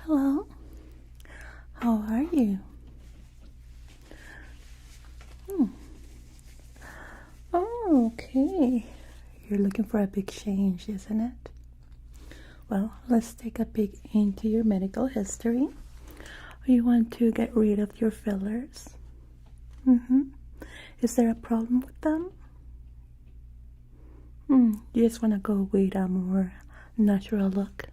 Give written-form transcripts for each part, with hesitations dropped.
Hello, how are you? Oh, okay. You're looking for a big change, isn't it? Well, let's take a peek into your medical history. You want to get rid of your fillers? Is there a problem with them? You just want to go with a more natural look?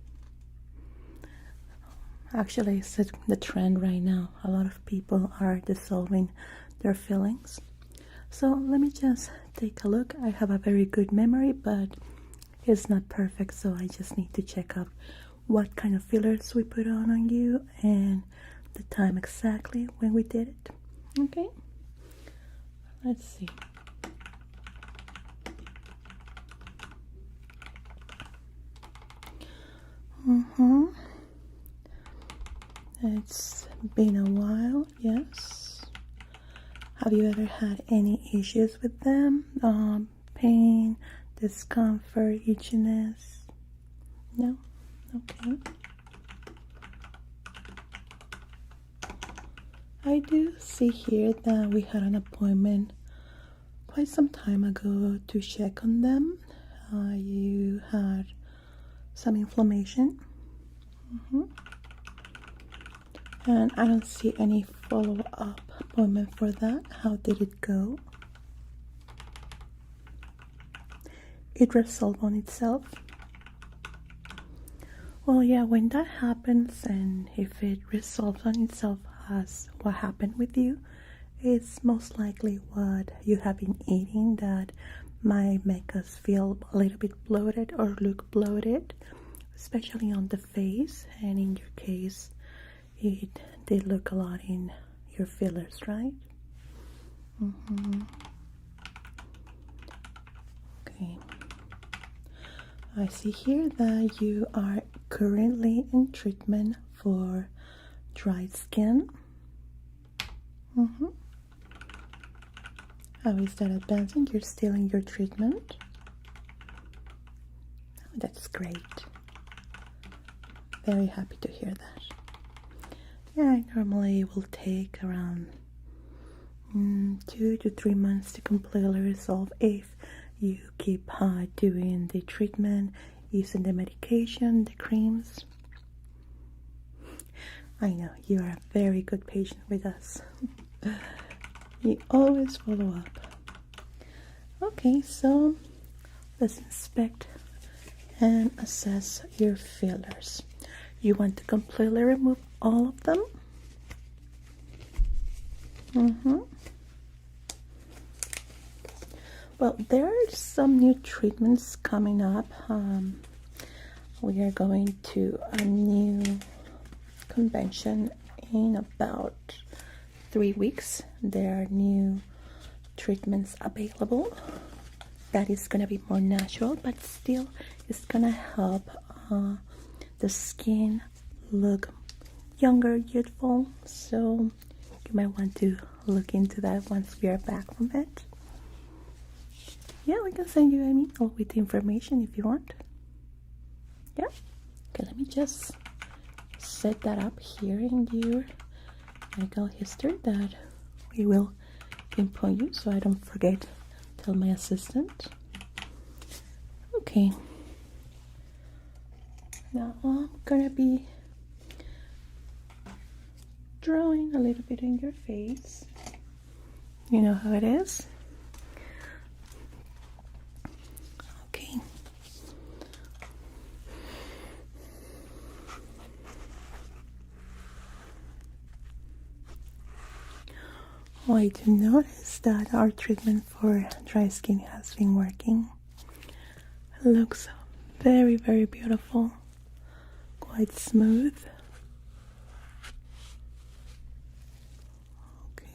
Actually, it's the trend right now. A lot of people are dissolving their fillings. So let me just take a look. I have a very good memory, but it's not perfect, so I just need to check out what kind of fillers we put on you and the time exactly when we did it. Okay, let's see. It's been a while, yes. Have you ever had any issues with them? Pain, discomfort, itchiness? No? Okay. I do see here that we had an appointment quite some time ago to check on them. You had some inflammation. And I don't see any follow-up appointment for that. How did it go? It resolved on itself? Well, yeah, when that happens and if it resolves on itself as what happened with you, it's most likely what you have been eating that might make us feel a little bit bloated or look bloated, especially on the face. And in your case, it did look a lot in your fillers, right? Okay. I see here that you are currently in treatment for dry skin. How is that advancing? You're still in your treatment? Oh, that's great. Very happy to hear that. Yeah, normally it will take around 2 to 3 months to completely resolve if you keep doing the treatment, using the medication, the creams. I know, you are a very good patient with us. You always follow up. Okay, so let's inspect and assess your fillers. You want to completely remove all of them? Well, there are some new treatments coming up. We are going to a new convention in about 3 weeks. There are new treatments available that is going to be more natural, but still it's going to help the skin look younger, youthful. So you might want to look into that once we are back from it. Yeah, we can send you an email with the information if you want. Yeah? Okay, let me just set that up here in your medical history that we will input you so I don't forget. Tell my assistant. Okay. Now I'm gonna be drawing a little bit in your face. You know how it is. Okay. Oh, I do notice that our treatment for dry skin has been working. It looks very, very beautiful. Quite smooth. Okay.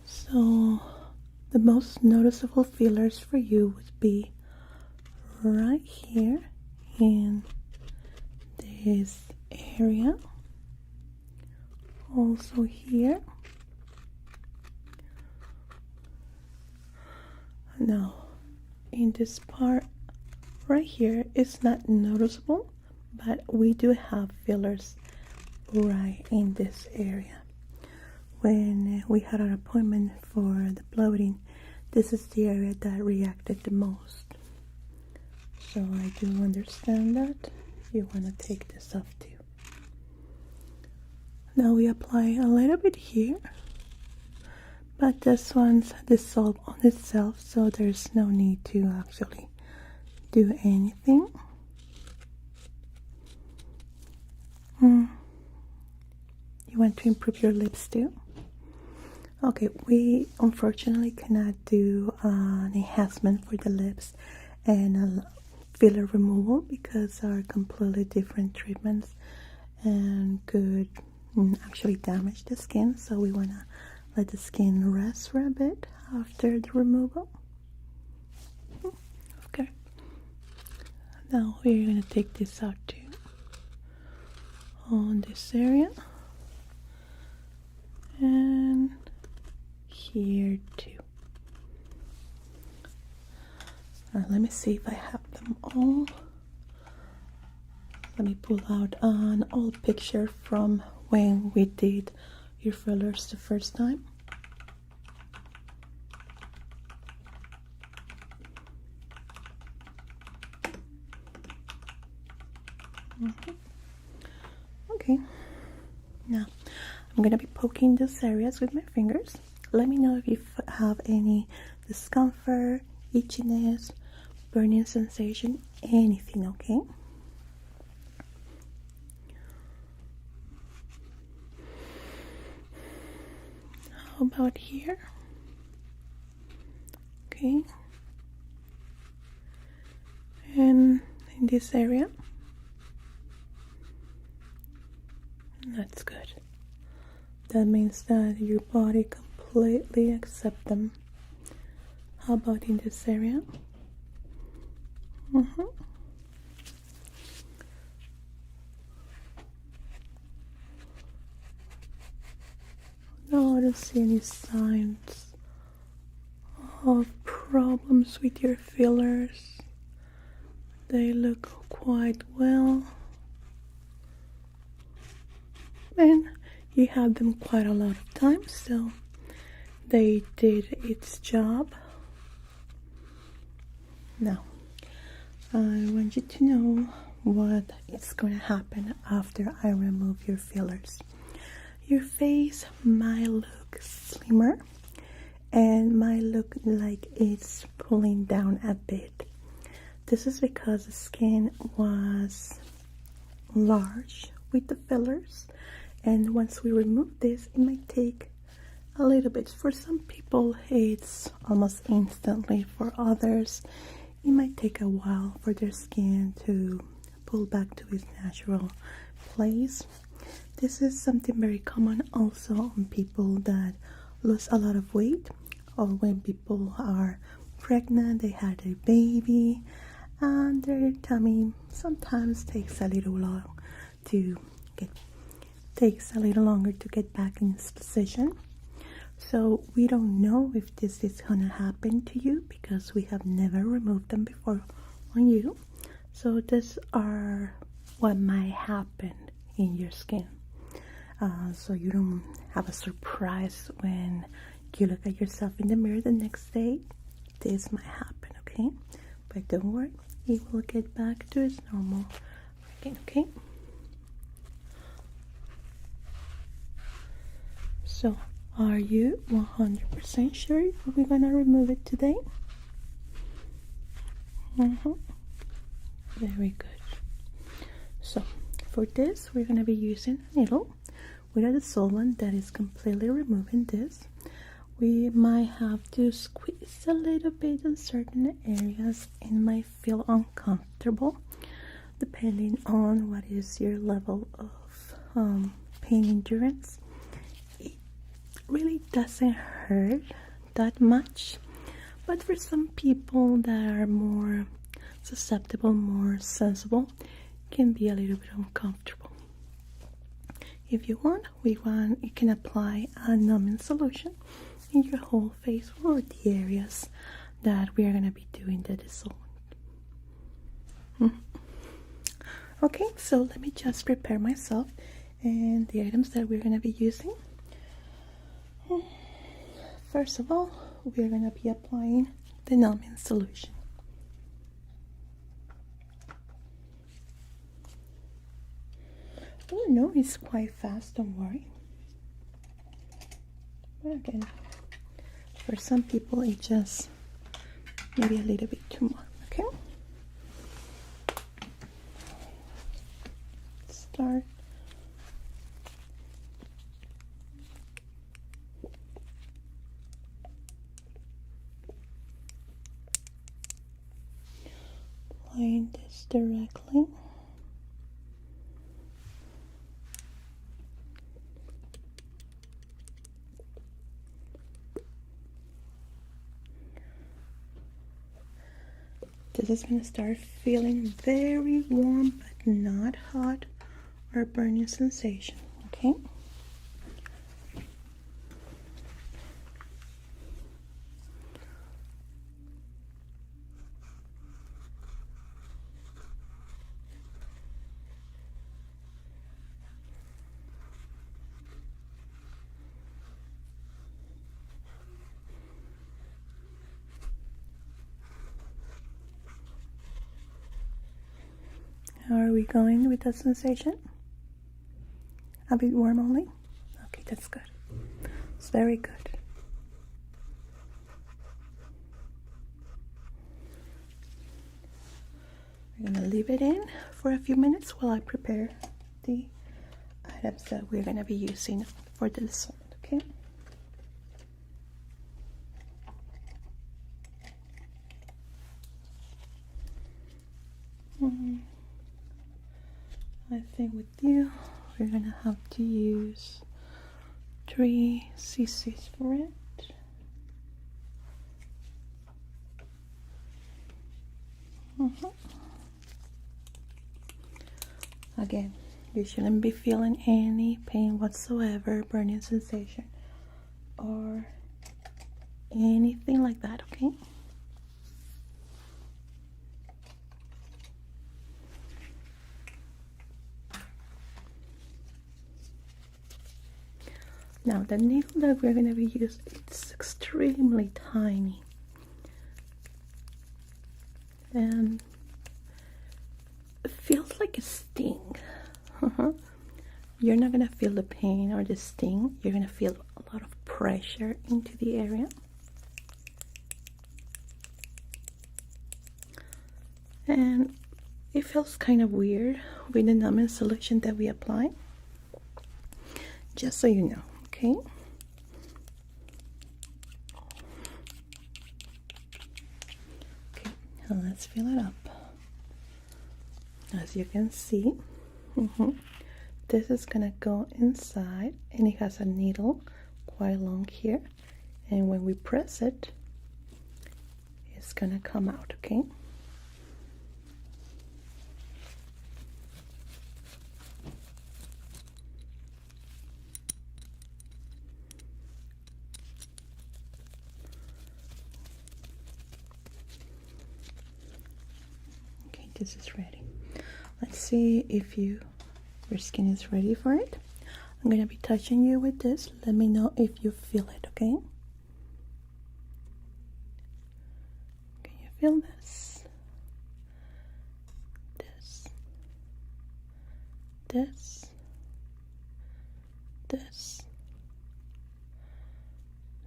So the most noticeable fillers for you would be right here in this area Also here. Now, in this part right here, it's not noticeable, but we do have fillers right in this area. When we had an appointment for the bloating, this is the area that reacted the most. So I do understand that you want to take this off too. Now we apply a little bit here, but this one's dissolved on itself, so there's no need to actually do anything. You want to improve your lips too? Okay, we unfortunately cannot do an enhancement for the lips and a filler removal because are completely different treatments and could actually damage the skin. So we want to let the skin rest for a bit after the removal. Okay. Now we're going to take this out too on this area and here too. Let me see if I have them all. Let me pull out an old picture from when we did your fillers the first time. Okay, now I'm gonna be poking those areas with my fingers. Let me know if you have any discomfort, itchiness, burning sensation, anything, okay? How about here? Okay. And in this area? That's good. That means that your body completely accepts them. How about in this area? No, I don't see any signs of problems with your fillers. They look quite well. And you have them quite a lot of times, so they did its job. Now, I want you to know what is going to happen after I remove your fillers. Your face might look slimmer and might look like it's pulling down a bit. This is because the skin was large with the fillers, and once we remove this, it might take a little bit. For some people, it's almost instantly. For others, it might take a while for their skin to pull back to its natural place. This is something very common also on people that lose a lot of weight, or when people are pregnant, they had a baby, and their tummy sometimes takes a little longer to get back in its position. So we don't know if this is gonna happen to you because we have never removed them before on you. So these are what might happen in your skin. So you don't have a surprise when you look at yourself in the mirror the next day. This might happen, okay? But don't worry, it will get back to its normal again, okay? So, are you 100% sure we're gonna remove it today? Very good. So, for this, we're gonna be using a needle with a solvent that is completely removing this. We might have to squeeze a little bit in certain areas and might feel uncomfortable depending on what is your level of pain endurance. It really doesn't hurt that much, but for some people that are more susceptible, more sensible, it can be a little bit uncomfortable. If you want, you can apply a numbing solution in your whole face or the areas that we are going to be doing the dissolving. Okay, so let me just prepare myself and the items that we're going to be using. First of all, we're going to be applying the numbing solution. Oh no, it's quite fast, don't worry. But again, for some people it just maybe a little bit too much. Okay, start. Applying this directly. This is going to start feeling very warm but not hot or burning sensation, okay? How are we going with the sensation? A bit warm only? Okay, that's good. It's very good. We're going to leave it in for a few minutes while I prepare the items that we're going to be using for the dessert, okay? I think with you, we're gonna have to use 3 cc's for it. Again, you shouldn't be feeling any pain whatsoever, burning sensation, or anything like that, okay? Now the needle that we're going to be using, it's extremely tiny, and it feels like a sting. You're not going to feel the pain or the sting. You're going to feel a lot of pressure into the area. And it feels kind of weird with the numbing solution that we apply. Just so you know. Okay. Okay, now let's fill it up. As you can see, this is gonna go inside, and it has a needle quite long here, and when we press it, it's gonna come out, okay? This is ready. Let's see if your skin is ready for it. I'm gonna be touching you with this. Let me know if you feel it, okay? Can you feel this? This. This. This.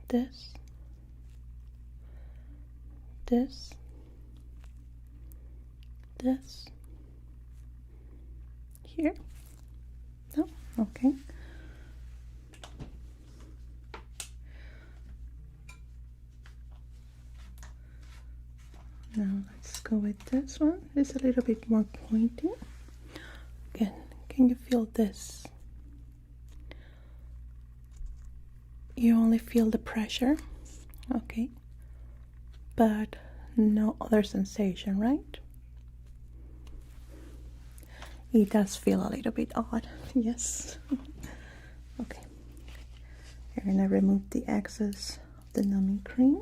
This. This. This here. No, okay. Now let's go with this one. It's a little bit more pointy. Again, can you feel this? You only feel the pressure, okay, but no other sensation, right? It does feel a little bit odd, yes. We're gonna remove the excess of the numbing cream.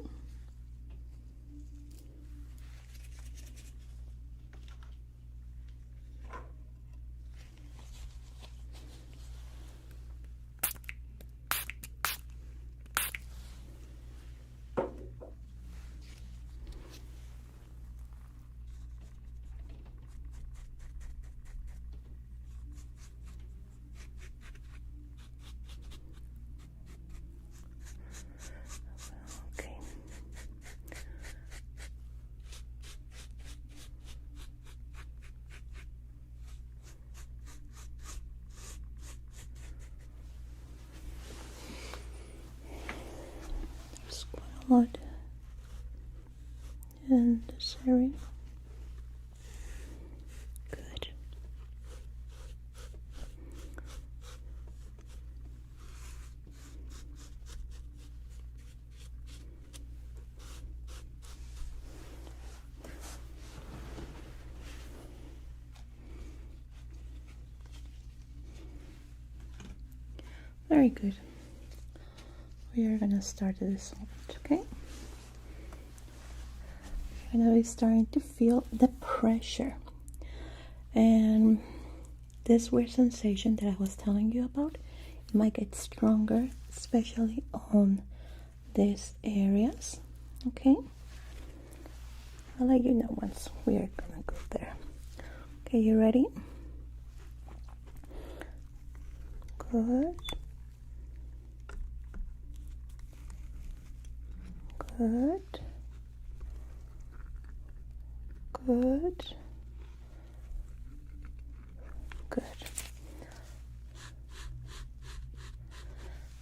Lot in this area. Good. Very good. We are gonna start this one, okay? You're gonna be starting to feel the pressure and this weird sensation that I was telling you about. It might get stronger, especially on these areas, okay? I'll let you know once we are gonna go there. Okay, you ready? Good. Good. Good. Good.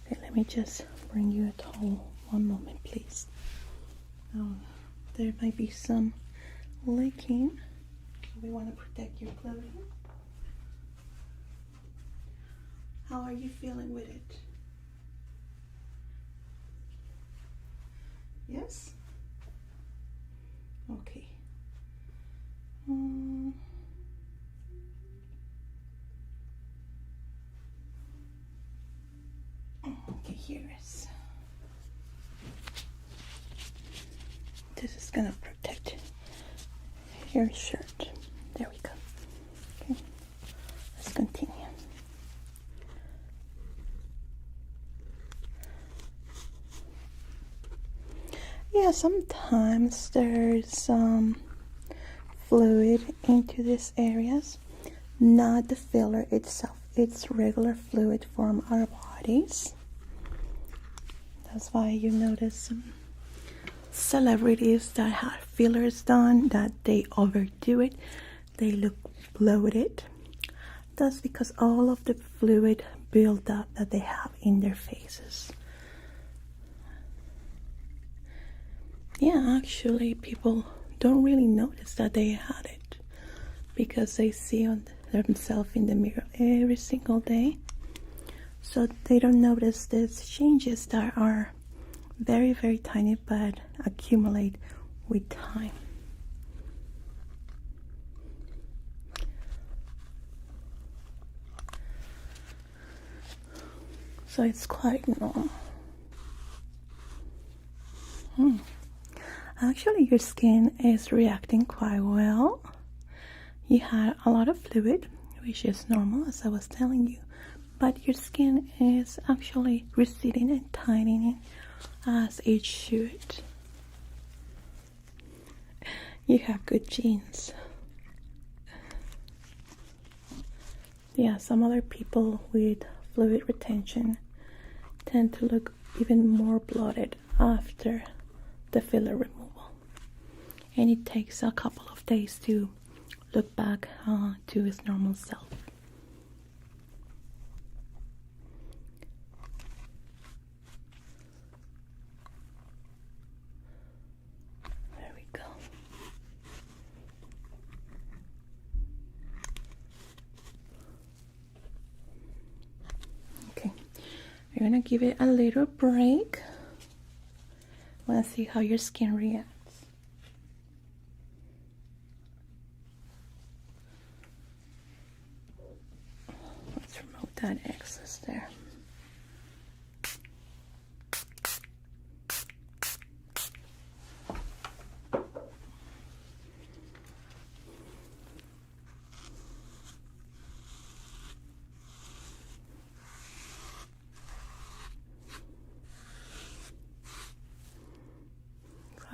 Okay, let me just bring you a towel. One moment, please. There might be some leaking. We want to protect your clothing. How are you feeling with it? Yes? Okay. Okay, here is. This is gonna protect your shirt. There we go. Okay, let's continue. Yeah, sometimes there's some fluid into these areas, not the filler itself. It's regular fluid from our bodies. That's why you notice some celebrities that have fillers done, that they overdo it. They look bloated. That's because all of the fluid buildup that they have in their faces. Yeah, actually, people don't really notice that they had it because they see on themselves in the mirror every single day. So they don't notice these changes that are very, very tiny but accumulate with time. So it's quite normal. Actually, your skin is reacting quite well. You had a lot of fluid, which is normal, as I was telling you, but your skin is actually receding and tightening as it should. You have good genes. Yeah, some other people with fluid retention tend to look even more bloated after the filler removal. And it takes a couple of days to look back to his normal self. There we go. Okay, we're gonna give it a little break. I wanna see how your skin reacts. Let's remove that excess there.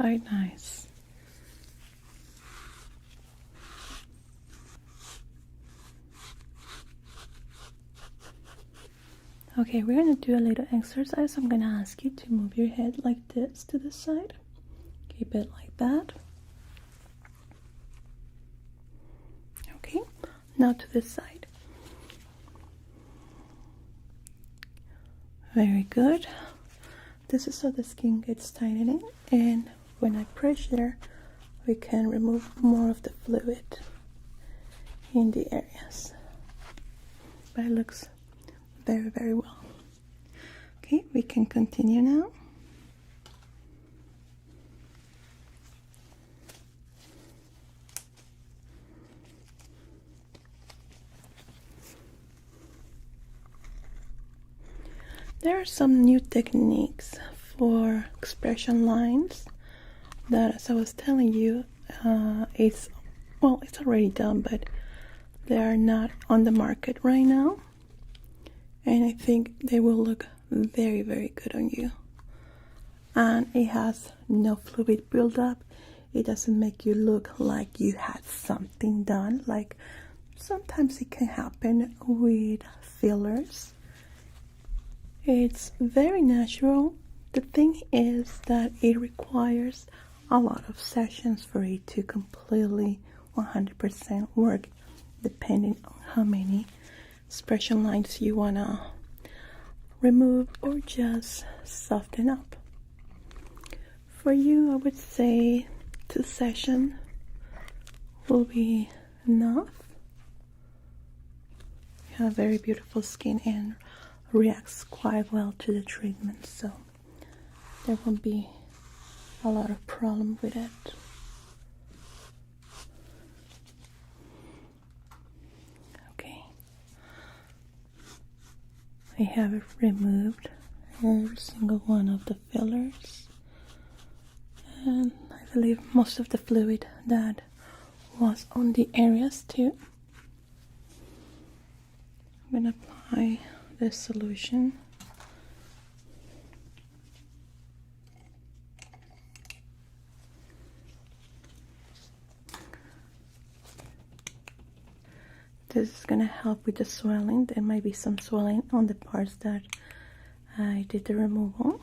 quite nice. Okay, we're gonna do a little exercise. I'm gonna ask you to move your head like this to the side. Keep it like that. Okay, now to this side. Very good. This is so the skin gets tightening, and when I pressure, we can remove more of the fluid in the areas. But it looks very, very well. Okay, we can continue now. There are some new techniques for expression lines that, as I was telling you, it's already done, but they are not on the market right now, and I think they will look very, very good on you. And it has no fluid buildup. It doesn't make you look like you had something done, like sometimes it can happen with fillers. It's very natural. The thing is that it requires a lot of sessions for it to completely 100% work, depending on how many expression lines you want to remove or just soften up. For you, I would say 2 sessions will be enough. You have very beautiful skin and reacts quite well to the treatment, so there won't be a lot of problem with it. Okay, I have removed every single one of the fillers, and I believe most of the fluid that was on the areas too. I'm going to apply this solution. This is going to help with the swelling. There might be some swelling on the parts that I did the removal.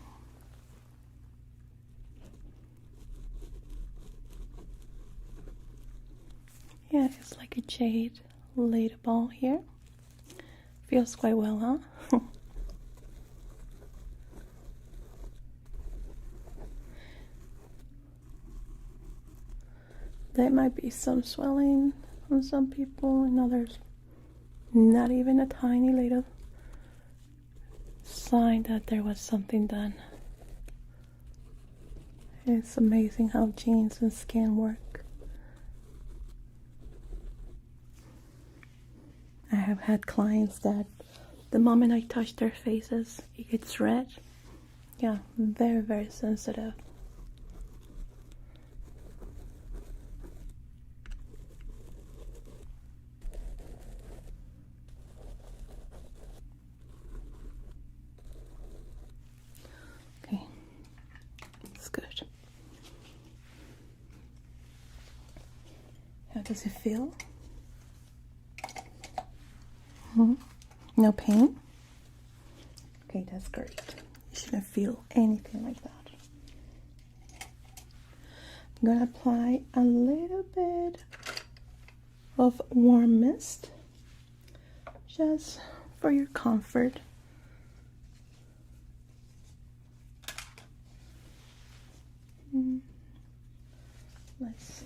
Yeah, it's like a jade laid ball here. Feels quite well, huh? There might be some swelling on some people, and others not even a tiny little sign that there was something done. It's amazing how genes and skin work. I have had clients that the moment I touch their faces, it gets red. Yeah, very, very sensitive. Okay, it's good. How does it feel? No pain? Okay, that's great. You shouldn't feel anything like that. I'm gonna apply a little bit of warm mist just for your comfort. Let's see.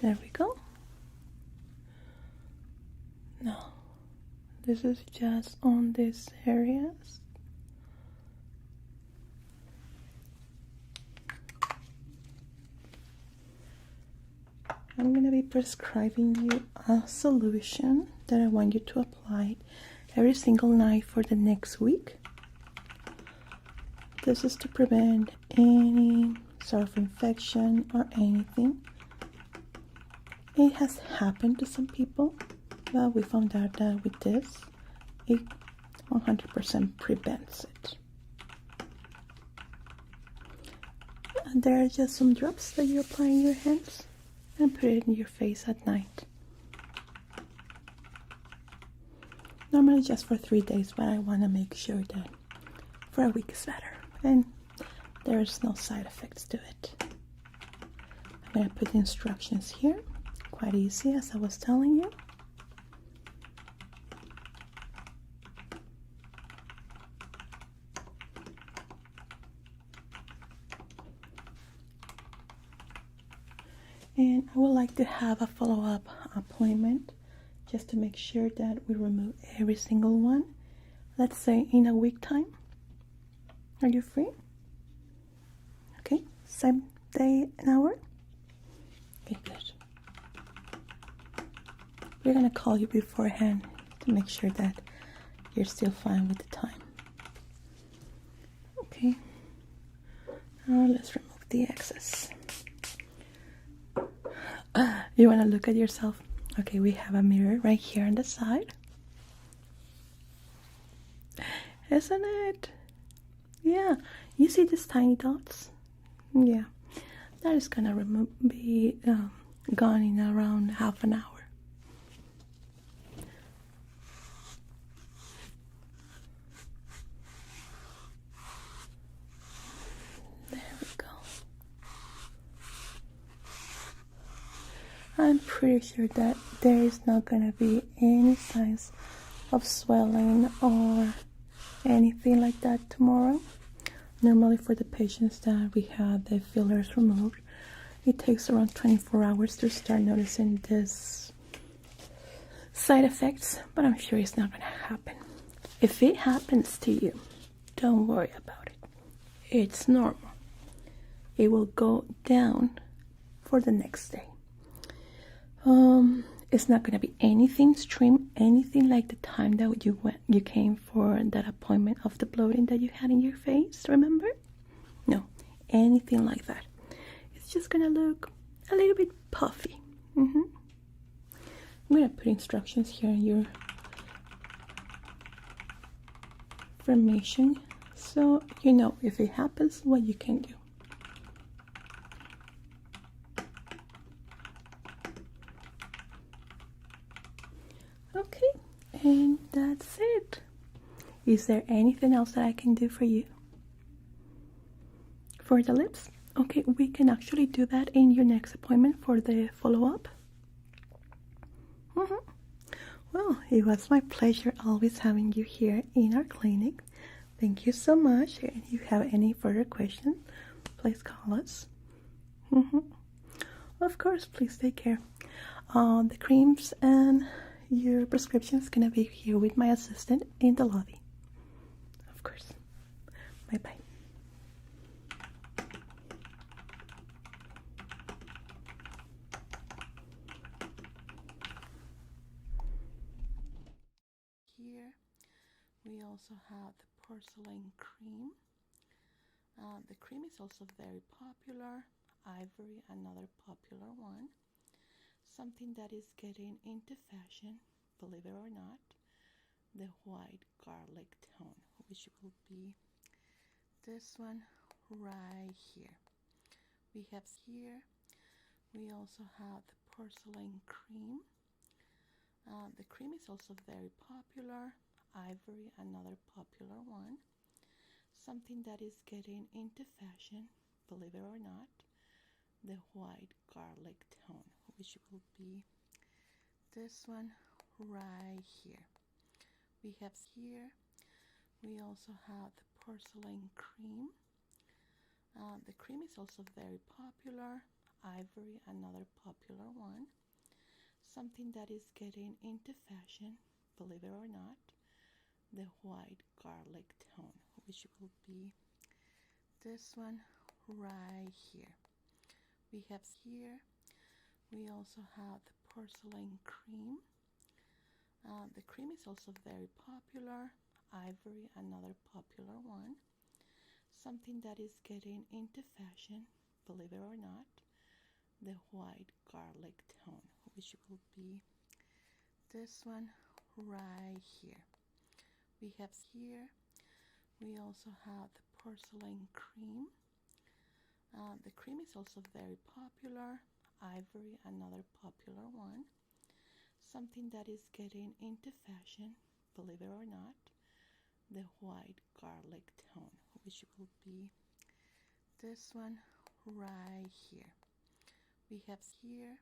There we go. Now, this is just on these areas. I'm going to be prescribing you a solution that I want you to apply every single night for the next week. This is to prevent any sort of infection or anything. It has happened to some people, but we found out that with this, it 100% prevents it. And there are just some drops that you apply in your hands and put it in your face at night. Normally just for 3 days, but I want to make sure that for a week is better and there's no side effects to it. I'm going to put the instructions here, quite easy as I was telling you. And I would like to have a follow-up appointment just to make sure that we remove every single one. Let's say in a week time. Are you free? Okay, same day and hour? Okay, good. We're gonna call you beforehand to make sure that you're still fine with the time. Okay, now let's remove the excess. You want to look at yourself? Okay, we have a mirror right here on the side. Isn't it? Yeah, you see these tiny dots? Yeah, that is gonna be gone in around half an hour. There we go. I'm pretty sure that there is not gonna be any signs of swelling or anything like that tomorrow. Normally for the patients that we have the fillers removed, it takes around 24 hours to start noticing this side effects, but I'm sure it's not going to happen. If it happens to you, don't worry about it. It's normal. It will go down for the next day. It's not going to be anything extreme, anything like the time that you came for that appointment of the bloating that you had in your face, remember? No, anything like that. It's just going to look a little bit puffy. I'm going to put instructions here in your information so you know if it happens what you can do. Okay, and that's it. Is there anything else that I can do for you? For the lips? Okay, we can actually do that in your next appointment for the follow-up. Well, it was my pleasure always having you here in our clinic. Thank you so much. And if you have any further questions, please call us. Of course, please take care. The creams and your prescription is gonna be here with my assistant in the lobby. Of course. Bye-bye. Here we also have the porcelain cream. The cream is also very popular. Ivory, another popular one. Something that is getting into fashion, believe it or not, the white garlic tone, which will be this one right here. We have here, we also have the porcelain cream. The cream is also very popular. Ivory, another popular one. Something that is getting into fashion, believe it or not, the white garlic tone, which will be this one right here. We have here, we also have the porcelain cream. The cream is also very popular. Ivory, another popular one. Something that is getting into fashion, believe it or not, the white garlic tone, which will be this one right here. We have here, we also have the porcelain cream. The cream is also very popular. Ivory, another popular one. Something that is getting into fashion, believe it or not, the white garlic tone, which will be this one right here. We have here, we also have the porcelain cream. The cream is also very popular. Ivory, another popular one. Something that is getting into fashion, believe it or not, the white garlic tone, which will be this one right here. We have here,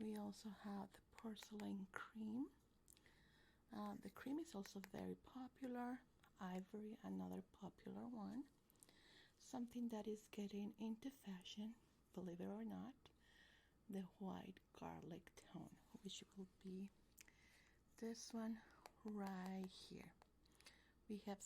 we also have the porcelain cream. The cream is also very popular. Ivory, another popular one. Something that is getting into fashion, believe it or not, the white garlic tone, which will be this one right here. We have